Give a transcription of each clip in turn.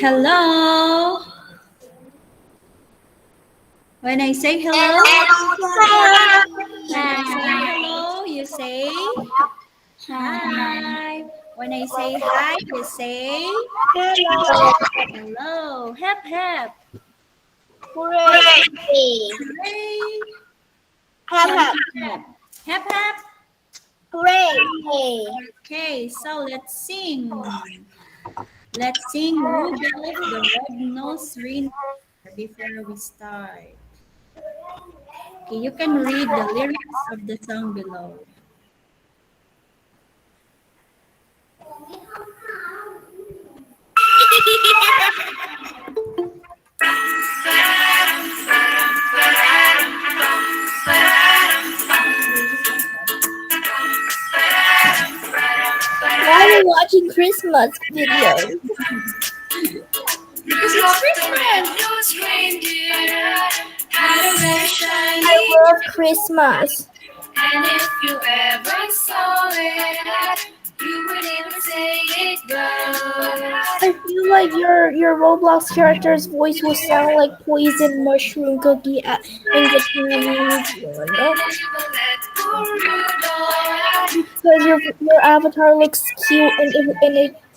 Hello. When I say hello, when I say hello, you say hi. When I say hi, you say hello. Hep hep. Hooray! Hooray. Hap hap! Hep hep. Hep. Hooray! Okay, so let's sing. Let's sing Rudolph the Red-Nosed Reindeer before we start. Okay, you can read the lyrics of the song below. Why are we watching Christmas videos? Because it's Christmas. I love Christmas. And if you ever saw it, you would even say it goes. I feel like your Roblox character's voice will sound like poison mushroom cookie in Japanese one. Because your avatar looks cute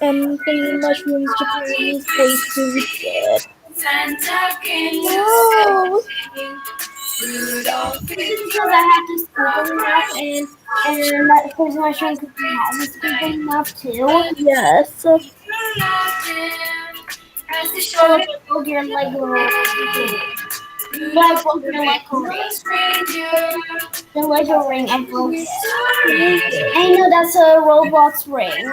and poison mushroom's Japanese voice suits it. Santa came to No. say, Rudolph, Because I have to scoop enough and that poison mushroom cookie has a scoop enough too. Yes. So as the like short I broke your Lego. But I Rudolph broke the your Lego ring. red-nosed reindeer. The Lego ring, I broke it. Sorry. I know that's a Roblox ring.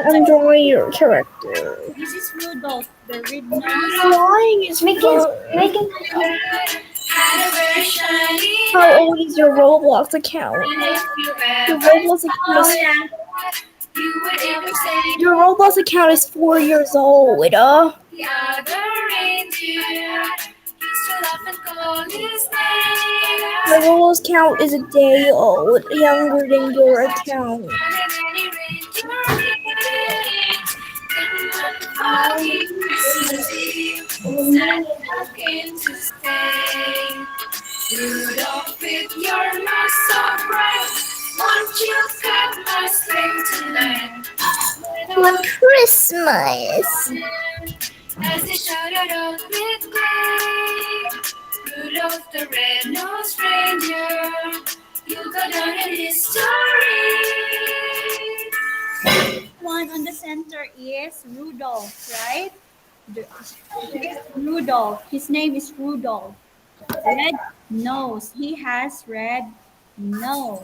I'm drawing your character. This is Rudolph the red-nosed. Drawing is making. Had a very shiny How old is your Roblox account? and if you Your ever Roblox account is you would even say your Roblox account is 4 years old. the other reindeer. He stood up and called his name. My Roblox account is a day old, younger than your account. And then he reindeer came. On the Christmas Eve, Santa came to stay. Rudolph, with your nose so bright, won't you come my sleigh tonight? For Christmas. As they shouted out with glee, Rudolph the red-nosed reindeer, you go down in history. One on the center is Rudolph, right? Rudolph. His name is Rudolph. Red nose. He has red nose.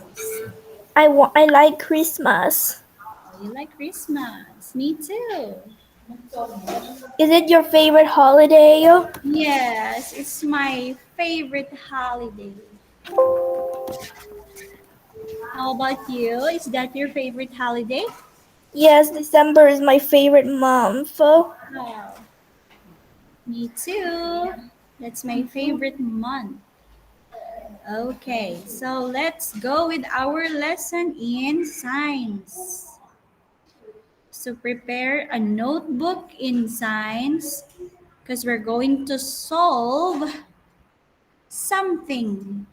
I like Christmas. Oh, you like Christmas? Me too. Is it your favorite holiday? Yes, it's my favorite holiday. How about you? Is that your favorite holiday? Yes, December is my favorite month. Oh, me too. That's my favorite month. Okay, so let's go with our lesson in science. So prepare a notebook in science because we're going to solve something.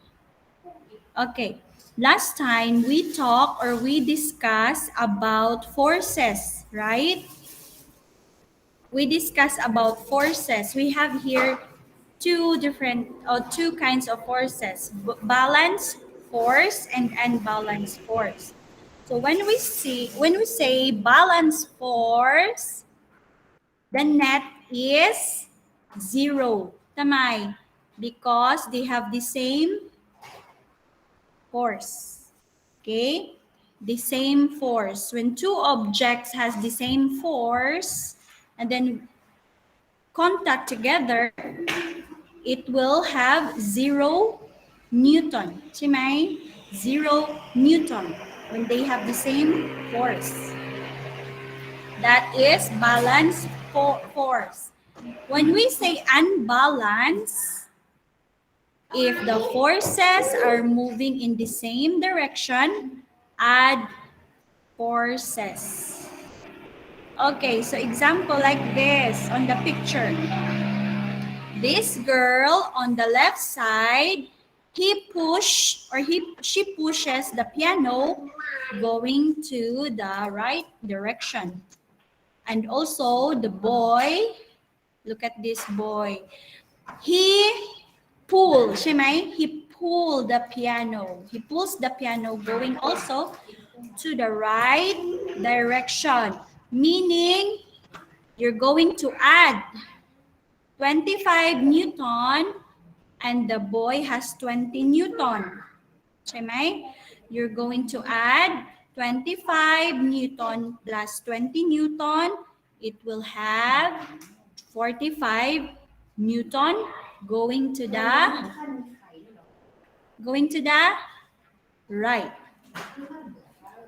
Okay, last time we talked or we discussed about forces, right? We discussed about forces. We have here two kinds of forces, balance force and unbalanced force. So when we say balance force, the net is zero. Tamay, because they have the same force. Okay? The same force. When two objects has the same force and then contact together, it will have 0 Newton. Chimay, 0 Newton when they have the same force. That is balance force. When we say unbalance, If the forces are moving in the same direction, add forces. Okay, so example like this on the picture. This girl on the left side, she pushes the piano going to the right direction. And also the boy, look at this boy. He pulls the piano. He pulls the piano going also to the right direction. Meaning, you're going to add 25 Newton and the boy has 20 Newton. You're going to add 25 Newton plus 20 Newton. It will have 45 Newton going to the right.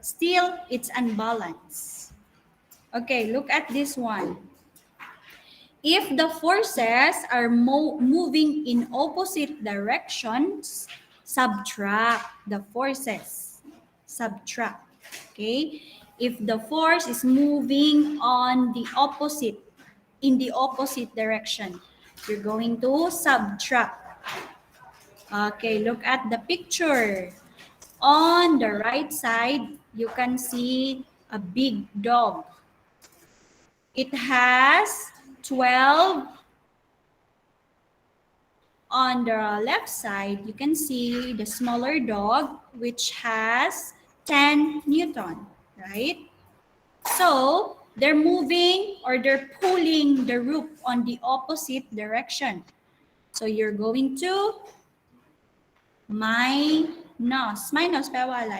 Still, it's unbalanced. Okay, look at this one. If the forces are moving in opposite directions, subtract the forces. Subtract. Okay? If the force is moving in the opposite direction, you're going to subtract. Okay, look at the picture. On the right side, you can see a big dog. It has 12. On the left side, you can see the smaller dog, which has 10 Newton, right? So, they're moving or they're pulling the rope on the opposite direction. So, you're going to minus. Minus แปลว่าอะไร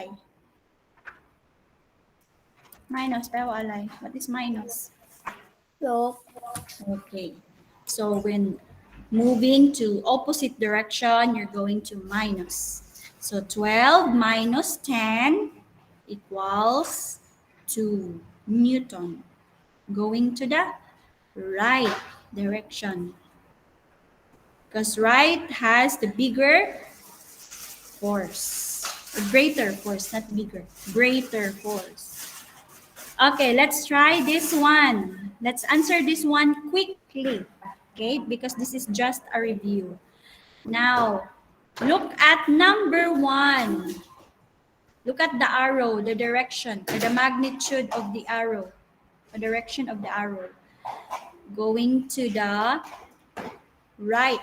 Minus แปลว่าอะไร What is minus? ลบ Okay. So when moving to opposite direction, you're going to minus. So 12 minus 10 equals 2 Newton. Going to the right direction. Because right has the bigger force. A greater force, not bigger. Greater force. Okay, let's try this one. Let's answer this one quickly, okay? Because this is just a review. Now, look at number 1. Look at the arrow, the direction, or the magnitude of the arrow, the direction of the arrow. Going to the right.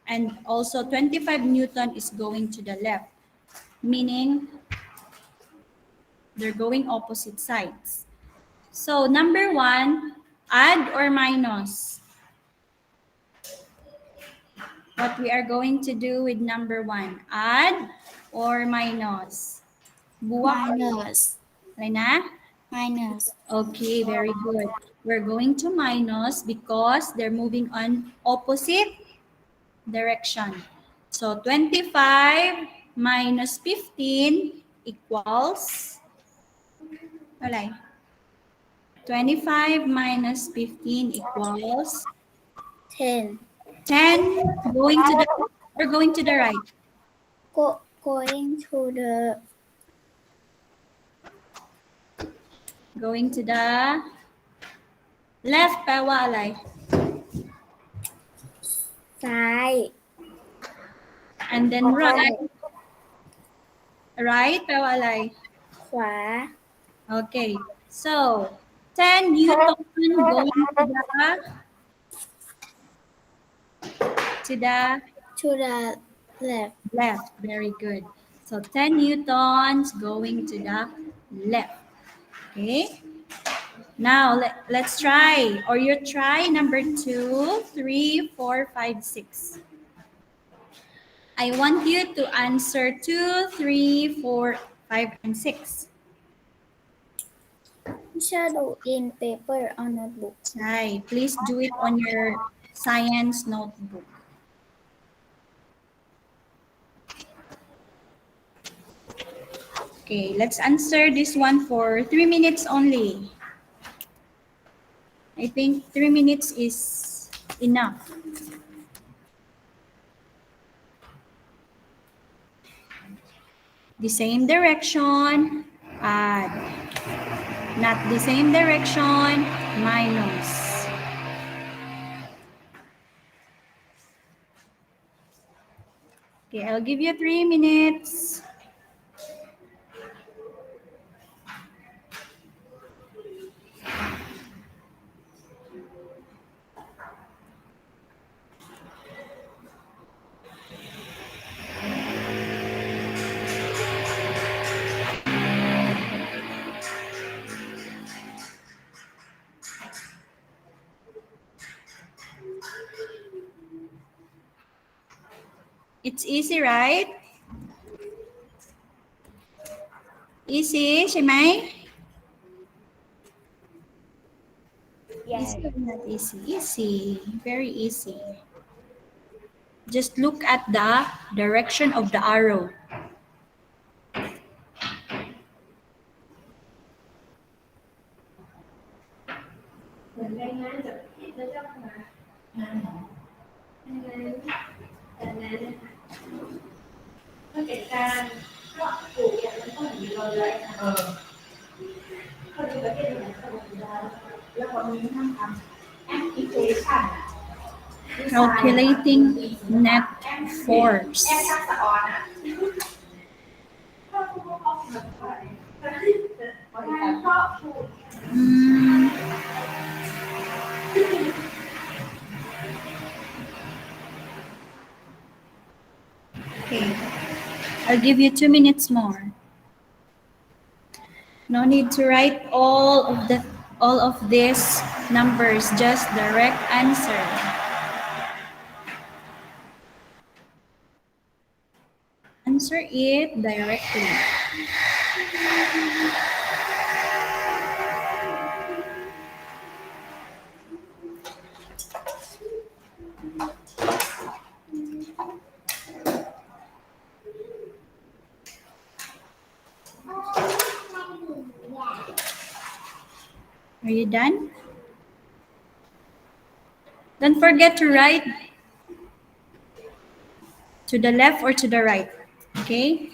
And also 25 Newton is going to the left, meaning they're going opposite sides. So number 1, add or minus? What we are going to do with number 1, add or minus? Buwak. minus Alay na? minus Okay, very good. We're going to minus because they're moving on opposite direction. So 25 minus 15 equals, alay, 25 minus 15 equals 10 10 going to the or going to the right. Going to the left แปลว่าอะไร ซ้าย and then right แปลว่าอะไร ขวา Okay, so 10 Newton going to the left very good. So 10 Newtons going to the left. Okay. Now let's try, or you try number 2, 3, 4, 5, 6. I want you to answer 2, 3, 4, 5, and 6. shadow in paper on notebook Hi, please do it on your science notebook. Okay, let's answer this one for 3 minutes only. I think 3 minutes is enough. The same direction, add. Not the same direction, minus. Okay, I'll give you 3 minutes. It's easy, right? Easy ใช่ไหม Yes. Easy or not easy? Easy. Very easy. Just look at the direction of the arrow. Calculating net force. Mm, okay, I'll give you 2 minutes more. No need to write all of these numbers, just direct answer. Answer it directly. Are you done? Don't forget to write to the left or to the right. Okay?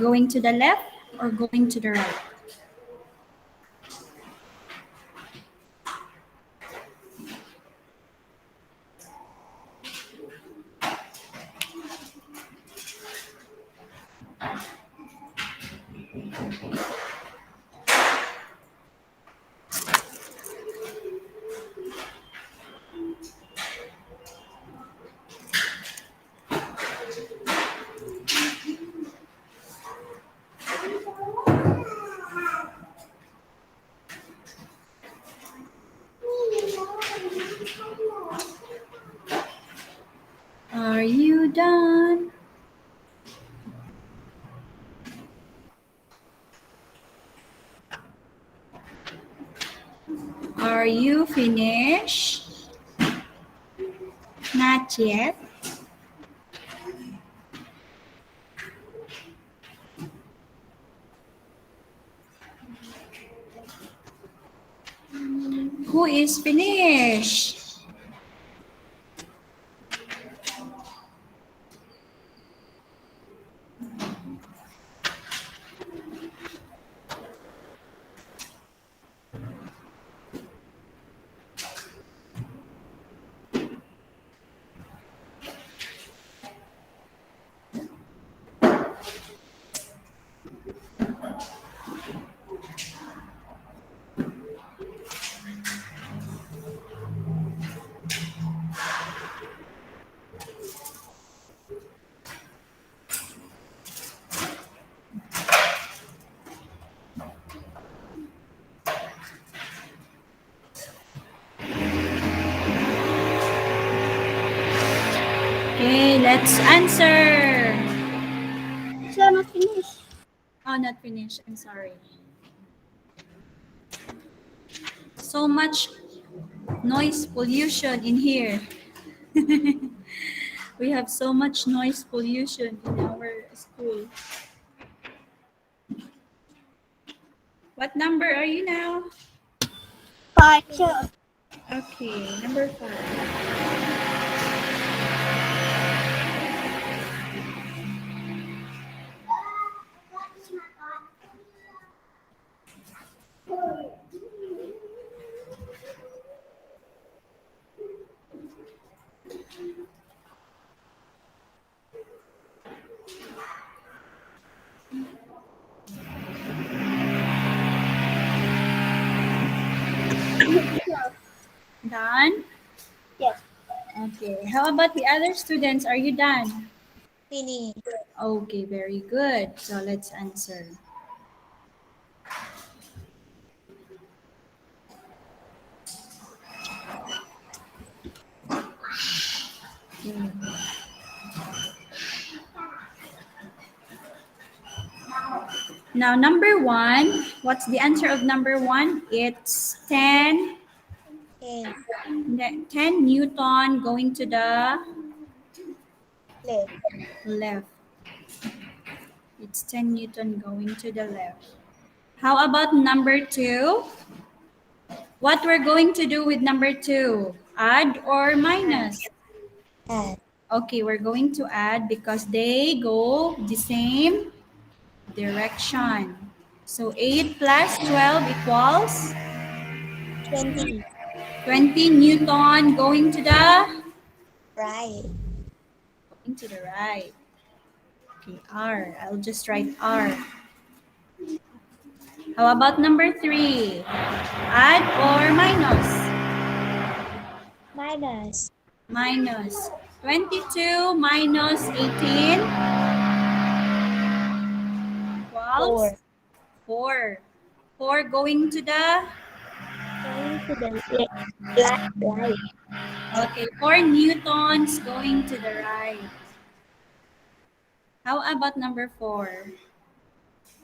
Going to the left or going to the right. Are you done? Are you finished? Not yet. Who is finished? Okay, let's answer. So not finished. Oh, not finished. I'm sorry. So much noise pollution in here. We have so much noise pollution in our school. What number are you now? 5. Okay, number 5. Okay, how about the other students? Are you done? Finish. Okay, very good. So let's answer. Now, number one, what's the answer of number one? It's 10, 10. 10 Newton going to the Left. left. It's 10 Newton going to the left. How about number two? What we're going to do with number two? Add or minus? Add. Okay, we're going to add because they go the same direction. So 8 plus 12 equals 20. 20 Newton Right. going to the right. Okay, R. I'll just write R. How about number three? Add or minus? Minus. Minus. 22 minus 18 equals 4. 4. 4 going to the, Going to the left. Right. Right. okay, 4 newtons going to the right. How about number 4?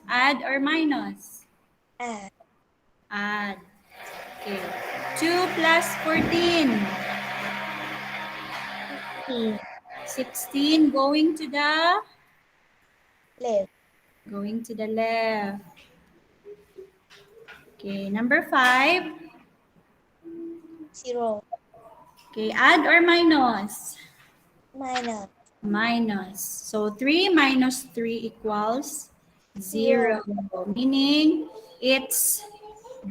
Add or minus? Add. Add. Okay. 2 plus 14. 16. 16 Left. going to the left. Okay, number 5. 0. Okay, add or minus? Minus. Minus. So 3 minus 3 equals 0, 0. meaning it's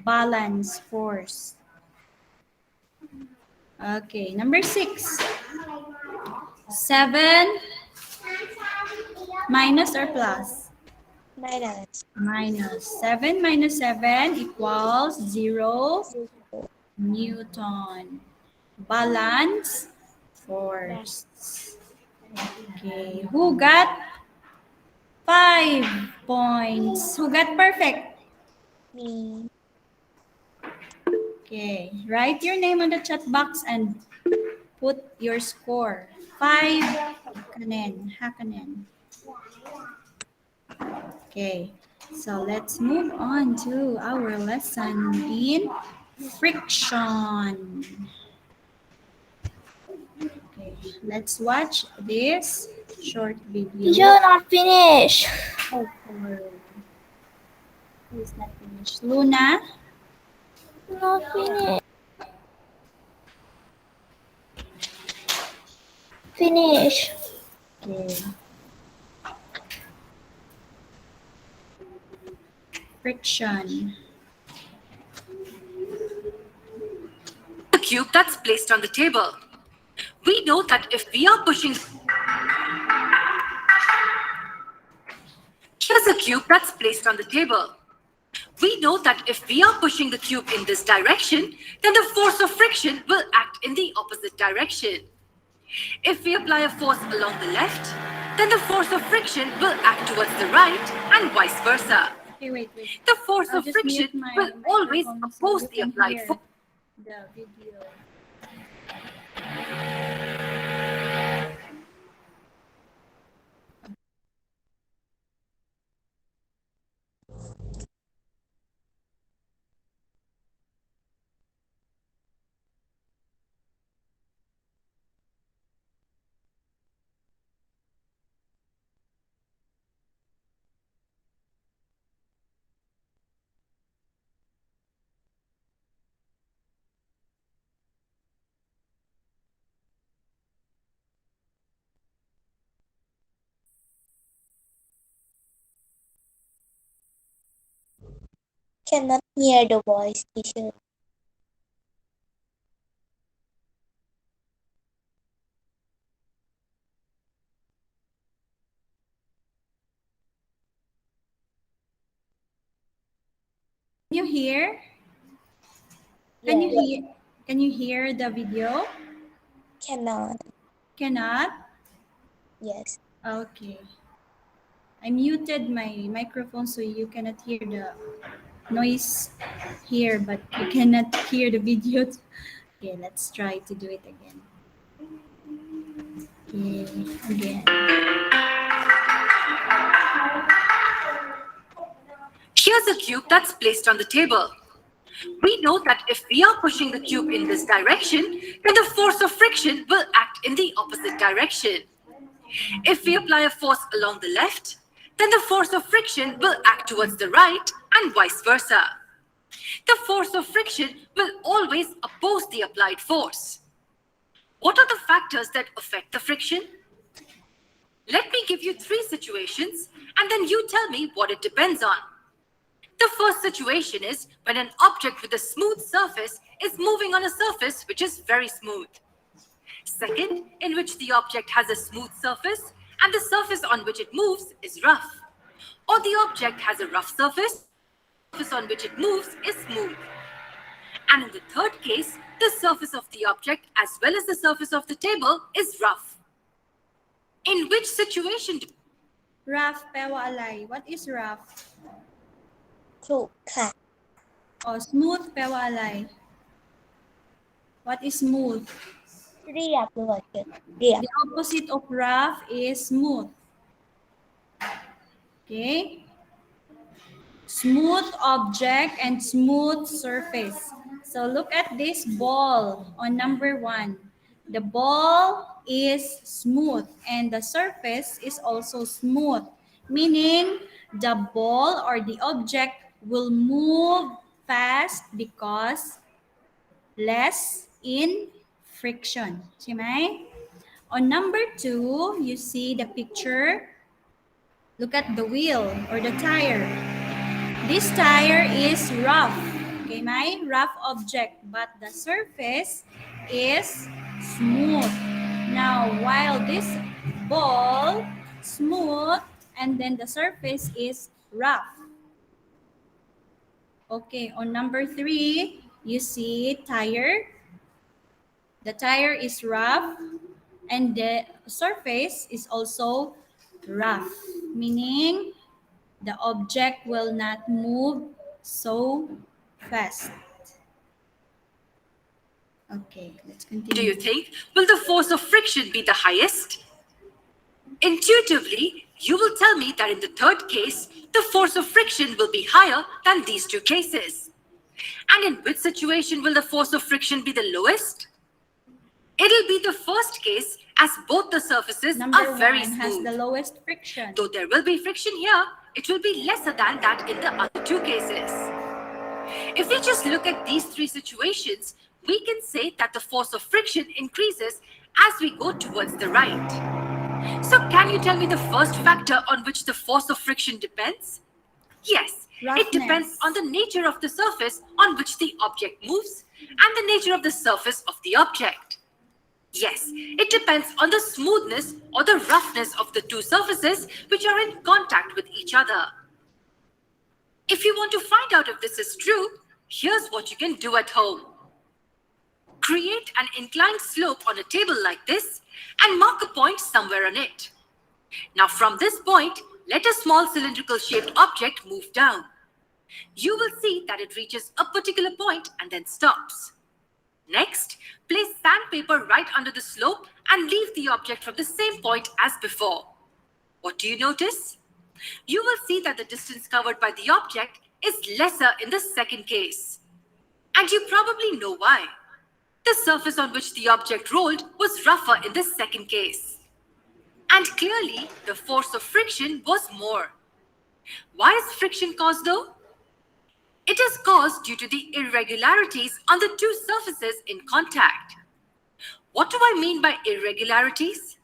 balance force. Okay, number 6. 7 minus or plus? Minus. Minus. 7 minus 7 equals 0 0. Newton. Balance Right. force. Okay, who got 5 points? Who got perfect? Me. Okay, write your name on the chat box and put your score. 5 Hakanen. Hakanen. Okay, so let's move on to our lesson in friction. Okay, let's watch this short video. You're not finished. Oh, please not finished. Luna, Not finished. Finish. okay. Friction. The cube that's placed on the table. We know that if we are pushing, here's a cube that's placed on the table. We know that if we are pushing the cube in this direction, then the force of friction will act in the opposite direction. If we apply a force along the left, then the force of friction will act towards the right and vice versa. Okay, wait. The force I'll of just friction mute my will always microphone so oppose you the can applied hear force. the video. Cannot hear the voice, teacher. Can you hear? Can you Yes. hear? Can you hear the video? Cannot. Cannot? Yes. Okay. I muted my microphone so you cannot hear the noise here, but you cannot hear the video. Okay, let's try to do it again. Okay, again. Here's a cube that's placed on the table. We know that if we are pushing the cube in this direction, then the force of friction will act in the opposite direction. If we apply a force along the left, then the force of friction will act towards the right and vice versa. The force of friction will always oppose the applied force. What are the factors that affect the friction? Let me give you 3 situations and then you tell me what it depends on. The first situation is when an object with a smooth surface is moving on a surface which is very smooth. Second, in which the object has a smooth surface and the surface on which it moves is rough. Or the object has a rough surface, the surface on which it moves is smooth. And in the third case, the surface of the object as well as the surface of the table is rough. In which situation do Rough, pewa alay. What is rough? ครุขระ Oh, smooth, pewa alay. What is smooth? เรียบหรือว่าเรียบ The opposite of rough is smooth. Okay? Smooth object and smooth surface. So look at this ball on number 1. The ball is smooth and the surface is also smooth, meaning the ball or the object will move fast because less in friction. ใช่ไหม? On number 2, you see the picture. Look at the wheel or the tire. This tire is rough. Okay, my rough object, but the surface is smooth. Now, while this ball smooth and then the surface is rough. Okay, on number 3, you see tire. The tire is rough and the surface is also rough, meaning the object will not move so fast. Okay, let's continue. you think will the force of friction be the highest? Intuitively, you will tell me that in the third case, the force of friction will be higher than these 2 cases. And in which situation will the force of friction be the lowest? It'll be the first case as both the surfaces Number are very 1 has smooth. the lowest friction. Though there will be friction here, it will be lesser than that in the other 2 cases. If we just look at these 3 situations, we can say that the force of friction increases as we go towards the right. So can you tell me the first factor on which the force of friction depends? Yes, it depends Roughness. on the nature of the surface on which the object moves and the nature of the surface of the object. Yes, it depends on the smoothness or the roughness of the 2 surfaces which are in contact with each other. If you want to find out if this is true, here's what you can do at home. Create an inclined slope on a table like this and mark a point somewhere on it. Now from this point, let a small cylindrical shaped object move down. You will see that it reaches a particular point and then stops. Next, place sandpaper right under the slope and leave the object from the same point as before. What do you notice? You will see that the distance covered by the object is lesser in the second case. And you probably know why. The surface on which the object rolled was rougher in the second case. And clearly, the force of friction was more. Why is friction caused though? It is caused due to the irregularities on the 2 surfaces in contact. What do I mean by irregularities?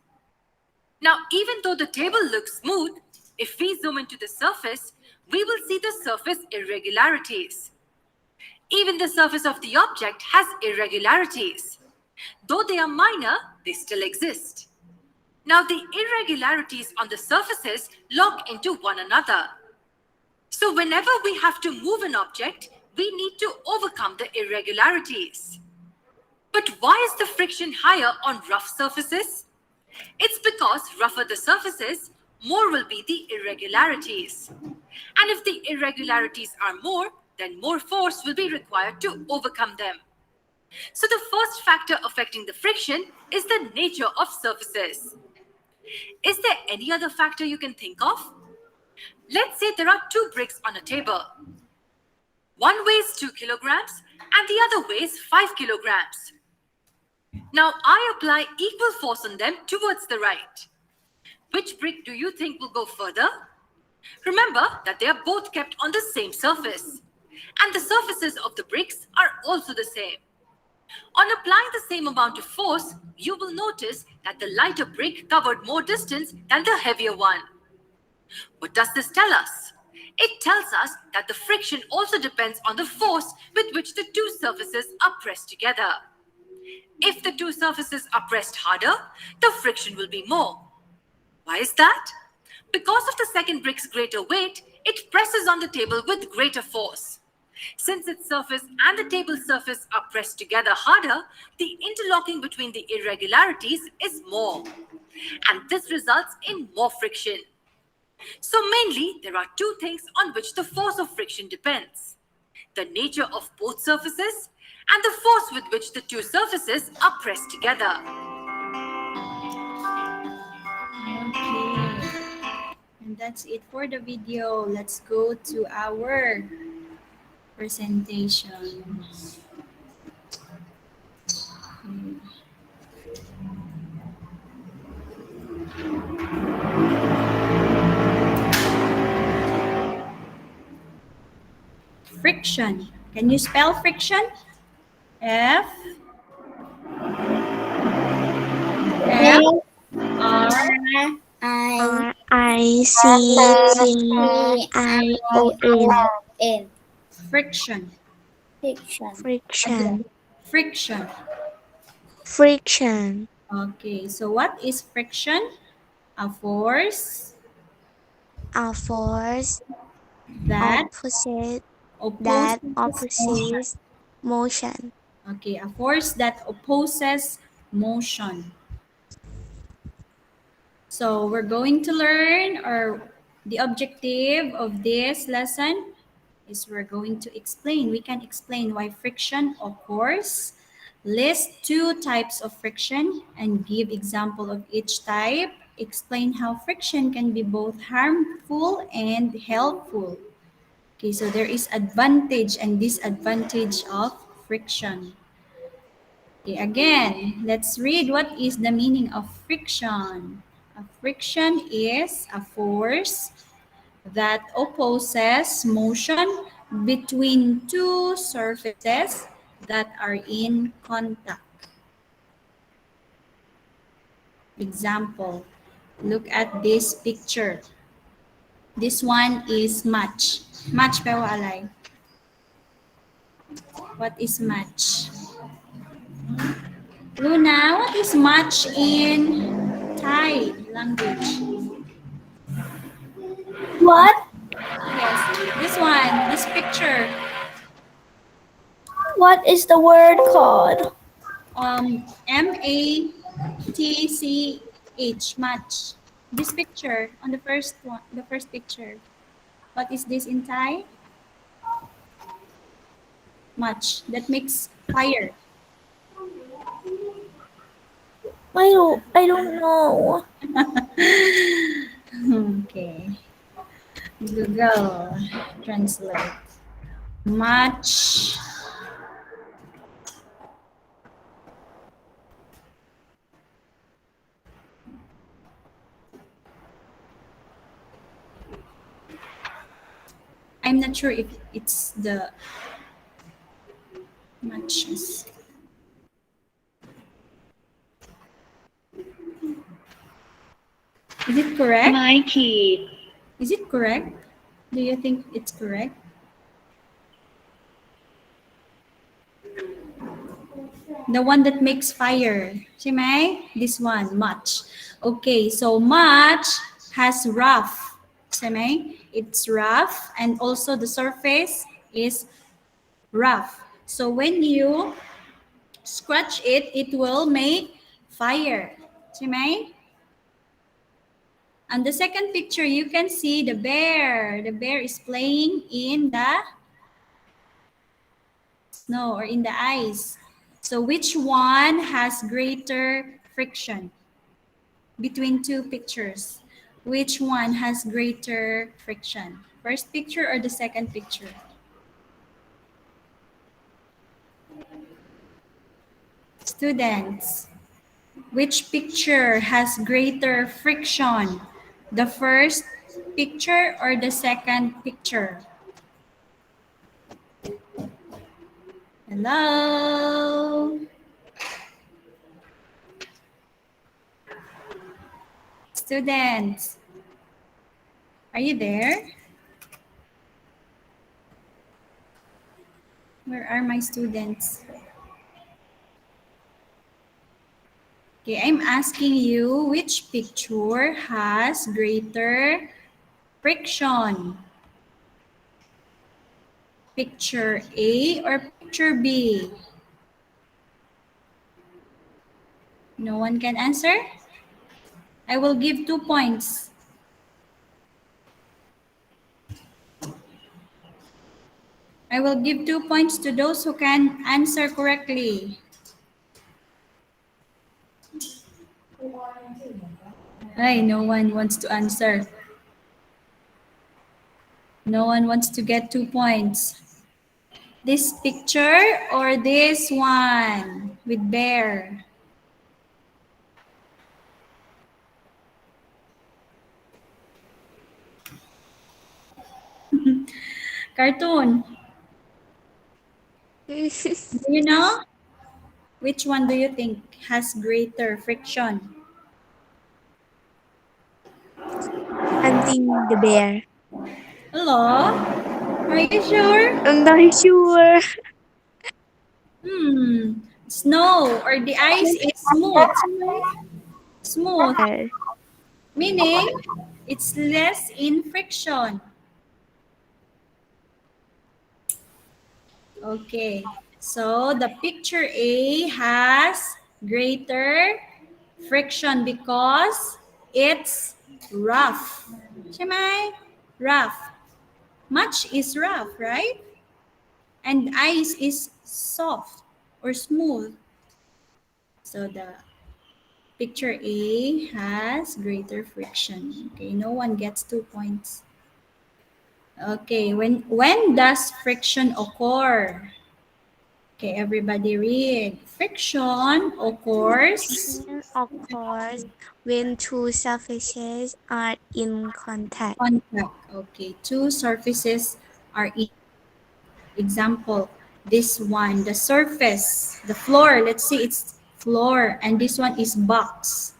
Now, even though the table looks smooth, if we zoom into the surface, we will see the surface irregularities. Even the surface of the object has irregularities. Though they are minor, they still exist. Now, the irregularities on the surfaces lock into one another. So whenever we have to move an object, we need to overcome the irregularities. But why is the friction higher on rough surfaces? It's because rougher the surfaces, more will be the irregularities. And if the irregularities are more, then more force will be required to overcome them. So the first factor affecting the friction is the nature of surfaces. Is there any other factor you can think of? Let's say there are two bricks on a table. One weighs 2 kilograms and the other weighs 5 kilograms. Now I apply equal force on them towards the right. Which brick do you think will go further? Remember that they are both kept on the same surface. And the surfaces of the bricks are also the same. On applying the same amount of force, you will notice that the lighter brick covered more distance than the heavier one. What does this tell us? It tells us that the friction also depends on the force with which the two surfaces are pressed together. If the two surfaces are pressed harder, the friction will be more. Why is that? Because of the second brick's greater weight, it presses on the table with greater force. Since its surface and the table surface are pressed together harder, the interlocking between the irregularities is more. And this results in more friction. So mainly, there are two things on which the force of friction depends: the nature of both surfaces and the force with which the two surfaces are pressed together. Okay. And that's it for the video. Let's go to our presentation. Friction. Can you spell friction? F F R R I C T I O N. friction. Friction. Friction. Friction. Okay, so what is friction? A force A force that opposite that opposes motion. opposes motion. Okay, a force that opposes motion. So we're going to learn, or the objective of this lesson is we're going to explain. We can explain why friction occurs, list two types of friction, and give example of each type. Explain how friction can be both harmful and helpful. Okay, so there is advantage and disadvantage of friction. Okay, again, let's read what is the meaning of friction. A friction is a force that opposes motion between two surfaces that are in contact. Example, look at this picture. This one is match. Match pero alay. What is match? Luna, what is match in Thai language? What? Yes, this one, this picture. What is the word called? MATCH, match. This picture on the first one, the first picture. What is this in Thai? Match. That makes fire. I don't know. Okay. Google translate. Match. I'm not sure if it's the matches. Is it correct? Mikey. Is it correct? Do you think it's correct? The one that makes fire. Si May? This one, match. Okay, so match has rough. Si May? It's rough and also the surface is rough. So when you scratch it, it will make fire. ใช่ไหม? On the second picture, you can see the bear. The bear is playing in the snow or in the ice. So which one has greater friction between two pictures? Which one has greater friction? First picture or the second picture? Students, which picture has greater friction? The first picture or the second picture? Hello? Students, are you there? Where are my students? Okay, I'm asking you which picture has greater friction? Picture A or picture B? No one can answer? I will give 2 points. I will give 2 points to those who can answer correctly. Hey, no one wants to answer. No one wants to get 2 points. This picture or this one with bear? Cartoon. Do you know? Which one do you think has greater friction? I'm thinking the bear. Hello? Are you sure? I'm not sure. Snow or the ice is smooth. Smooth. Yes. Meaning, it's less in friction. Okay. So, the picture A has greater friction because it's rough. ใช่ไหม? Rough. Much is rough, right? And ice is soft or smooth. So the picture A has greater friction. Okay, no one gets 2 points. Okay, when does friction occur? Okay, everybody read. Friction occurs Friction occurs when two surfaces are in contact. contact. Okay, two surfaces are in. Example, this one, the surface, the floor, let's say it's floor, and this one is box.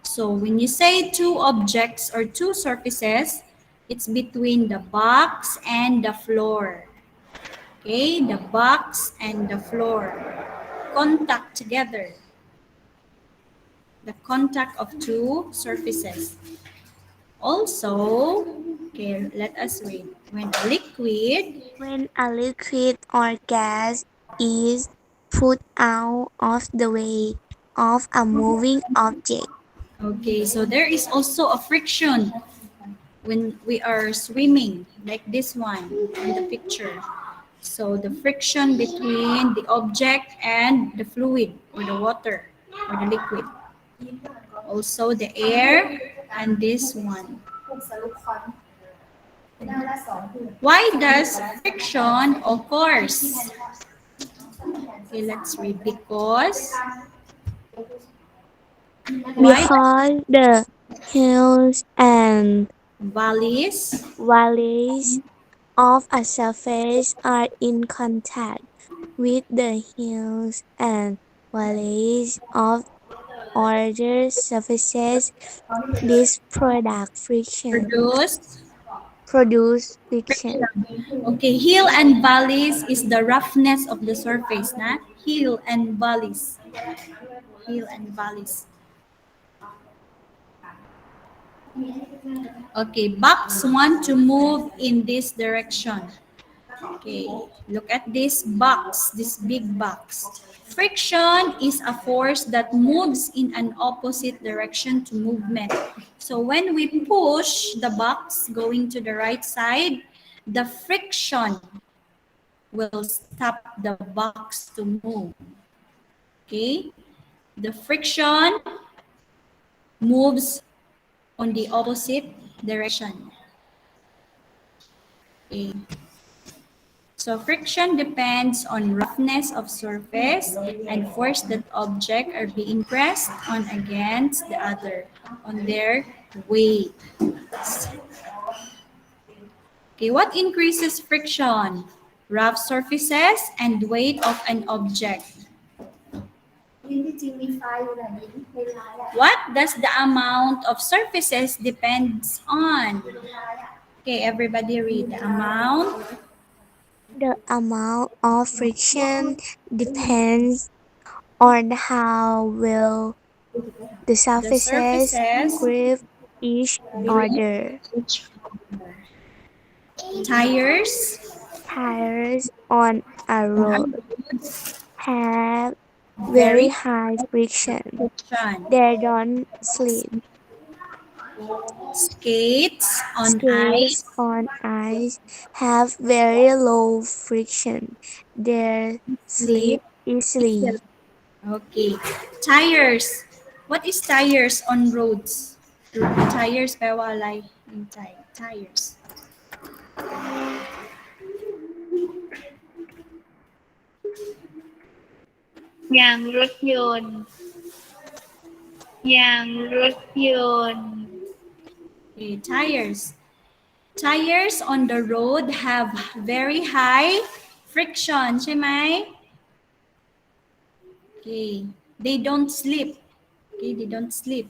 So when you say two objects or two surfaces, it's between the box and the floor. Okay, the box and the floor. Contact together. The contact of two surfaces. Also, okay, let us read. When a liquid When a liquid or gas is put out of the way of a moving object. okay, so there is also a friction when we are swimming, like this one in the picture. So the friction between the object and the fluid or the water or the liquid. Also the air and this one. Why does friction occurs? Okay, let's read. Because why Because the hills and valleys valleys of a surface are in contact with the hills and valleys of other surfaces. This produce produce friction. friction. Okay, hill and valleys is the roughness of the surface, na? Hill and valleys. Hill and valleys. Okay, box want to move in this direction. Okay, look at this box, this big box. Friction is a force that moves in an opposite direction to movement. So when we push the box going to the right side, the friction will stop the box to move. Okay? The friction moves on the opposite direction. Okay. So friction depends on roughness of surface and force that object are being pressed on against the other on their weight. Okay, what increases friction? Rough surfaces and weight of an object. What does the amount of surfaces depends on? Okay, everybody read the amount. The amount of friction depends on how well the The surfaces surfaces grip each grip other. each other. Tires Tires on a on a road road, have very very high friction. friction. They don't slip. Skates on Skates ice, on ice have very low friction. They slip slip easily. okay. Tires. What is tires on roads? Tires pewalay in tires. Yang รถยนต์ยางรถยนต์ Okay, tires. Tires on the road have very high friction, ใช่ไหม? Okay, they don't slip. Okay, they don't slip.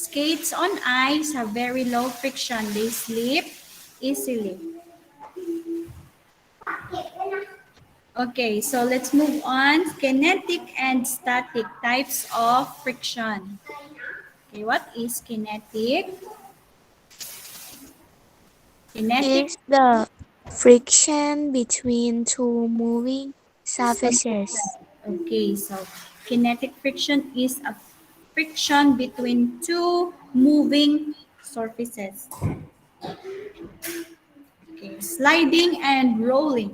Skates on ice have very low friction. They slip easily. Okay, so let's move on. Kinetic and static types of friction. Okay, what is kinetic? Kinetic. Is the friction between two moving surfaces. Okay, so kinetic friction is a friction between two moving surfaces. Okay, sliding and rolling.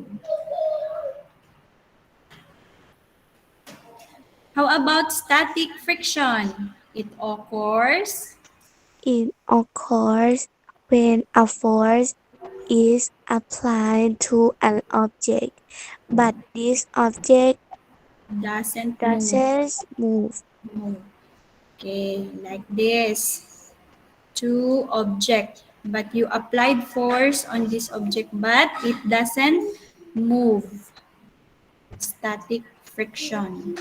How about static friction? It occurs It occurs when a force is applied to an object, but this object doesn't doesn't move. move. Okay, like this. Two object, but you applied force on this object, but it doesn't move. Static friction.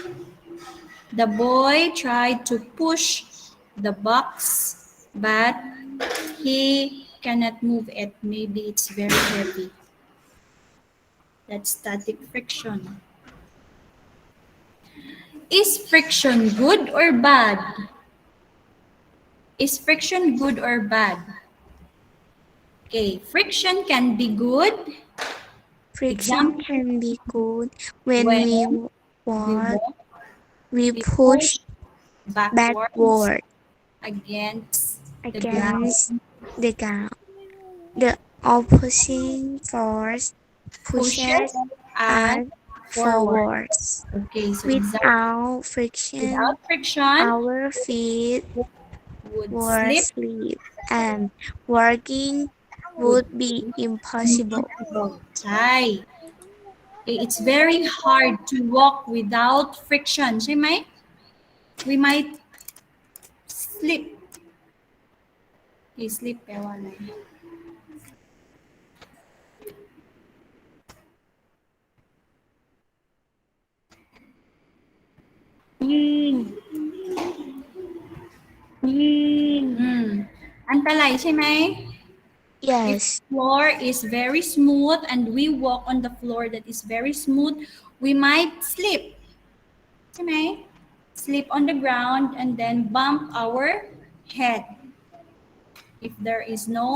The boy tried to push the box, but he cannot move it. Maybe it's very heavy. That's static friction. Is friction good or bad? Is friction good or bad? Okay, friction can be good. Friction Example, can be good when when we we walk, walk, we we push push backwards backward against the ground. against the ground. The opposing force pushes Pushes and us forward. forwards. Okay, so Without friction, without friction, our feet would would slip, slip and working would would be be impossible. impossible. Right. Okay, it's very hard to walk without friction, ใช่ไหม? We might slip. Okay, slip แปลว่าอะไร? Antalay ใช่ไหม? If Yes, floor is very smooth and we walk on the floor that is very smooth, we might slip. ใช่ไหม? Slip on the ground and then bump our head if there is no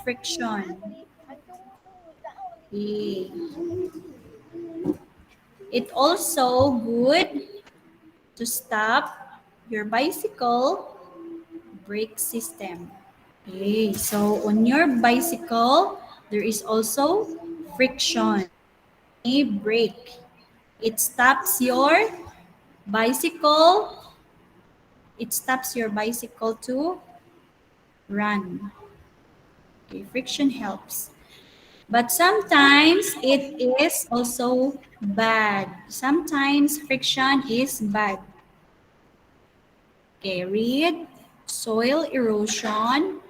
friction. Okay. It also good to stop your bicycle brake system. Okay, so on your bicycle, there is also friction. A brake. It stops your bicycle. It stops your bicycle to run. Okay, friction helps. But sometimes it is also bad. Sometimes friction is bad. Okay, read. Soil erosion.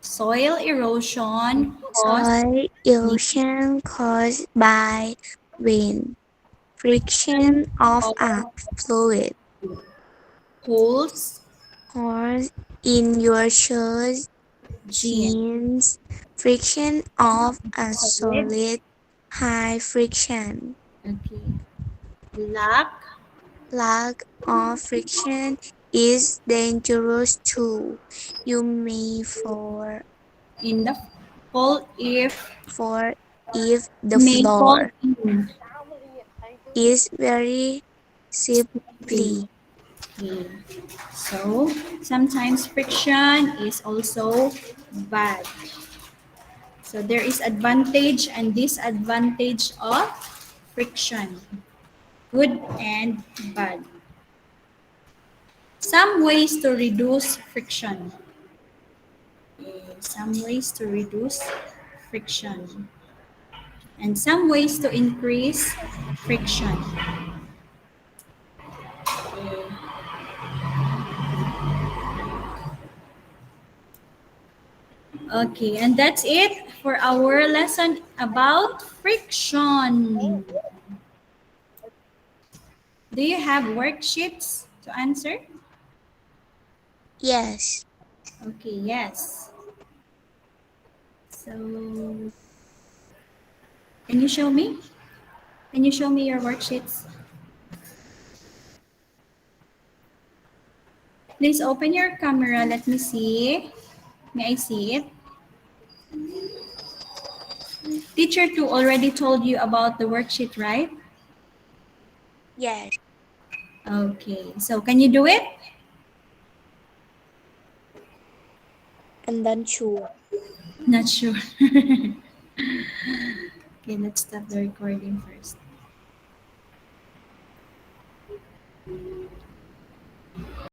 Soil erosion cause Soil erosion caused by wind, friction of a fluid, holes, holes in your shoes, gene, jeans, friction of a solid. solid, high friction. Okay. Lack Lack of friction is dangerous too. You may in the fall if fall if the may fall floor in. is very slippery. Okay. So sometimes friction is also bad. So there is advantage and disadvantage of friction, good and bad. Some ways to reduce friction. Okay, some ways to reduce friction. And some ways to increase friction. Okay, and that's it for our lesson about friction. Do you have worksheets to answer? Yes, Okay, yes. So, can you show me? Can you show me your worksheets? Please open your camera. Let me see. May I see it? Teacher 2 already told you about the worksheet, right? yes, Okay, so can you do it? and then sure. Not sure. Okay, let's stop the recording first.